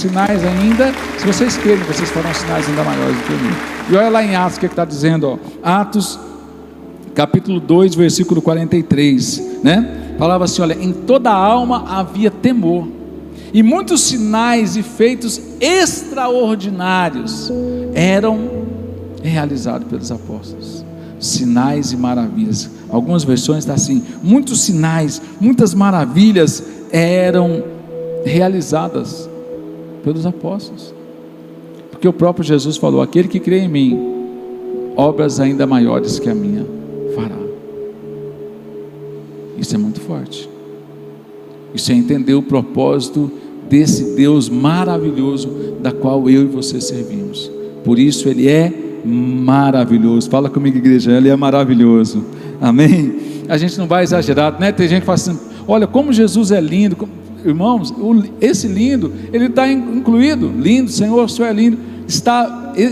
sinais ainda, se vocês crerem, vocês farão sinais ainda maiores do que o meu. E olha lá em Atos o que está dizendo, ó. Atos capítulo 2, versículo 43, né? Falava assim, olha, em toda a alma havia temor, e muitos sinais e feitos extraordinários eram realizados pelos apóstolos. Sinais e maravilhas. Algumas versões está assim, muitos sinais, muitas maravilhas eram realizadas pelos apóstolos, porque o próprio Jesus falou, aquele que crê em mim, obras ainda maiores que a minha fará. Isso é muito forte. Isso é entender o propósito desse Deus maravilhoso, da qual eu e você servimos. Por isso ele é maravilhoso. Fala comigo, igreja, ele é maravilhoso. Amém? A gente não vai exagerar, né? Tem gente que fala assim, olha como Jesus é lindo. Irmãos, esse lindo, ele está incluído. Lindo, Senhor, o Senhor é lindo.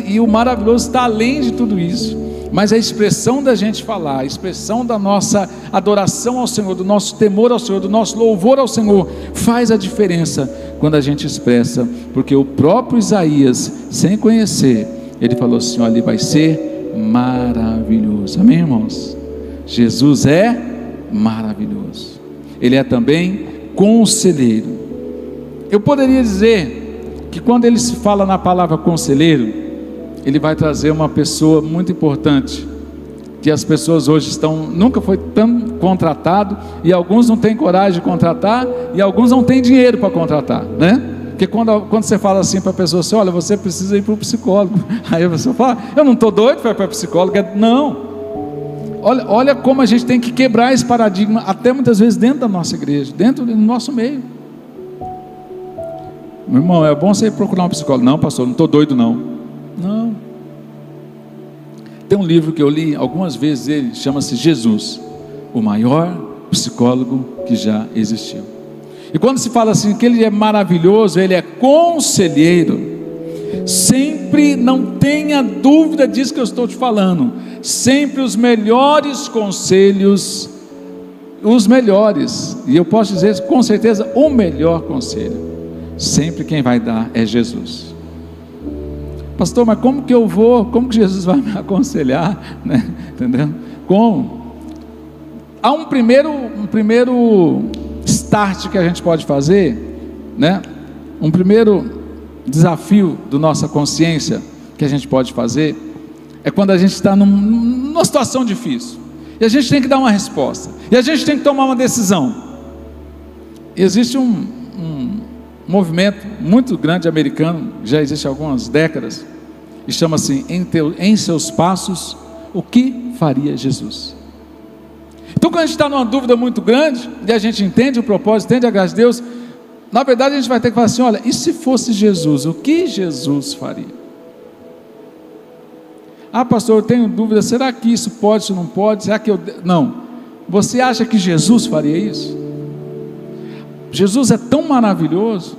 E o maravilhoso está além de tudo isso. Mas a expressão da gente falar, a expressão da nossa adoração ao Senhor, do nosso temor ao Senhor, do nosso louvor ao Senhor, faz a diferença quando a gente expressa. Porque o próprio Isaías, sem conhecer, ele falou assim, olha, ele vai ser maravilhoso. Amém, irmãos? Jesus é maravilhoso. Ele é também conselheiro. Eu poderia dizer que quando ele se fala na palavra conselheiro, ele vai trazer uma pessoa muito importante, que as pessoas hoje nunca foi tão contratado, e alguns não têm coragem de contratar, e alguns não têm dinheiro para contratar, né? Porque quando você fala assim para a pessoa assim, olha, você precisa ir para o psicólogo, aí a pessoa fala, eu não estou doido para ir para o psicólogo. Não, olha como a gente tem que quebrar esse paradigma, até muitas vezes dentro da nossa igreja, dentro do nosso meio. Meu irmão, é bom você ir procurar um psicólogo. Não, pastor, não estou doido não. Não. Tem um livro que eu li algumas vezes, ele chama-se Jesus, o maior psicólogo que já existiu. E quando se fala assim que ele é maravilhoso, ele é conselheiro, sempre, não tenha dúvida disso que eu estou te falando, sempre os melhores conselhos, os melhores, e eu posso dizer com certeza o melhor conselho, sempre quem vai dar é Jesus. Pastor, mas como que eu vou, como que Jesus vai me aconselhar, né? Entendeu? Como? Há um primeiro start que a gente pode fazer, né? Um primeiro desafio da nossa consciência que a gente pode fazer, é quando a gente está numa situação difícil, e a gente tem que dar uma resposta, e a gente tem que tomar uma decisão. Existe um movimento muito grande americano, já existe há algumas décadas, e chama assim, em seus passos, o que faria Jesus? Então quando a gente está numa dúvida muito grande, e a gente entende o propósito, entende a graça de Deus, na verdade a gente vai ter que falar assim, olha, e se fosse Jesus, o que Jesus faria? Ah, pastor, eu tenho dúvida, será que isso pode, isso não pode, será que não, você acha que Jesus faria isso? Jesus é tão maravilhoso,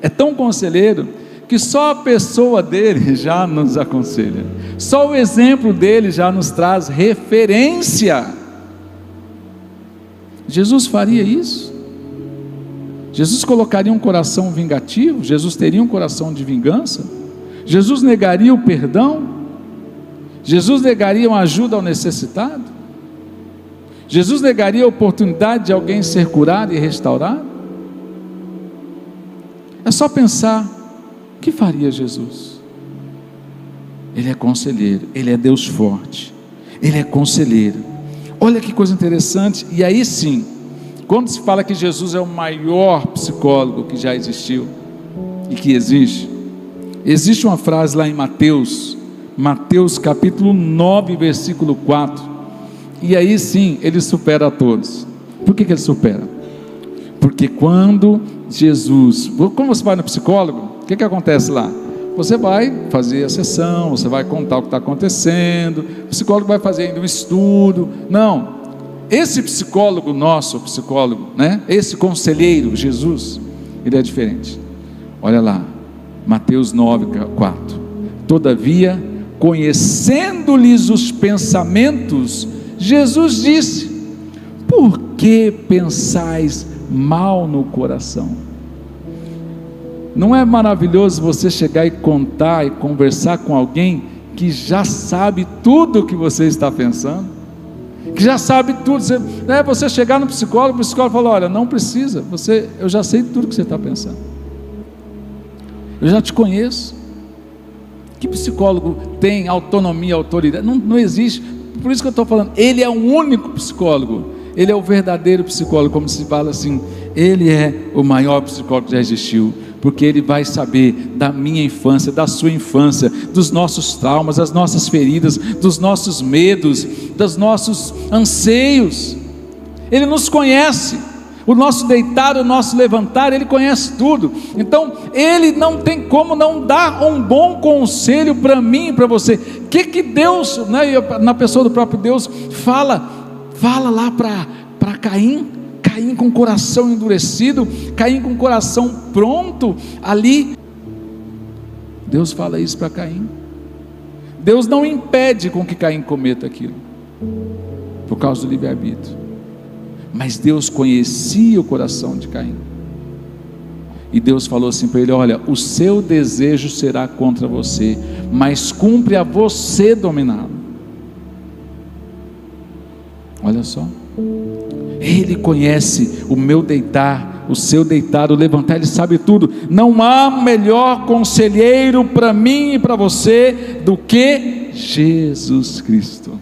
é tão conselheiro, que só a pessoa dele já nos aconselha, só o exemplo dele já nos traz referência. Jesus faria isso? Jesus colocaria um coração vingativo? Jesus teria um coração de vingança? Jesus negaria o perdão? Jesus negaria uma ajuda ao necessitado? Jesus negaria a oportunidade de alguém ser curado e restaurado? É só pensar, o que faria Jesus? Ele é conselheiro, ele é Deus forte, ele é conselheiro. Olha que coisa interessante, e aí sim, quando se fala que Jesus é o maior psicólogo que já existiu, e que existe uma frase lá em Mateus capítulo 9, versículo 4, e aí sim, ele supera a todos. Por que ele supera? Porque quando Jesus, como você vai no psicólogo, o que acontece lá? Você vai fazer a sessão, você vai contar o que está acontecendo, o psicólogo vai fazer ainda um estudo. Não, esse psicólogo, nosso psicólogo, né? Esse conselheiro, Jesus, ele é diferente. Olha lá, Mateus 9, 4. Todavia, conhecendo-lhes os pensamentos, Jesus disse: por que pensais mal no coração? Não é maravilhoso você chegar e contar e conversar com alguém que já sabe tudo o que você está pensando? Que já sabe tudo. Você chegar no psicólogo, o psicólogo fala: olha, não precisa, eu já sei tudo que você está pensando, eu já te conheço. Que psicólogo tem autonomia, autoridade? Não existe. Por isso que eu estou falando, ele é o único psicólogo, ele é o verdadeiro psicólogo, como se fala assim, ele é o maior psicólogo que já existiu, porque ele vai saber da minha infância, da sua infância, dos nossos traumas, das nossas feridas, dos nossos medos, dos nossos anseios. Ele nos conhece, o nosso deitar, o nosso levantar, ele conhece tudo. Então ele não tem como não dar um bom conselho para mim e para você. O que Deus, na pessoa do próprio Deus, fala lá para Caim com o coração endurecido, Caim com o coração pronto ali. Deus fala isso para Caim. Deus não impede com que Caim cometa aquilo, por causa do livre-arbítrio, mas Deus conhecia o coração de Caim, e Deus falou assim para ele: olha, o seu desejo será contra você, mas cumpre a você dominá-lo. Olha só, ele conhece o meu deitar, o seu deitar, o levantar, ele sabe tudo. Não há melhor conselheiro para mim e para você do que Jesus Cristo.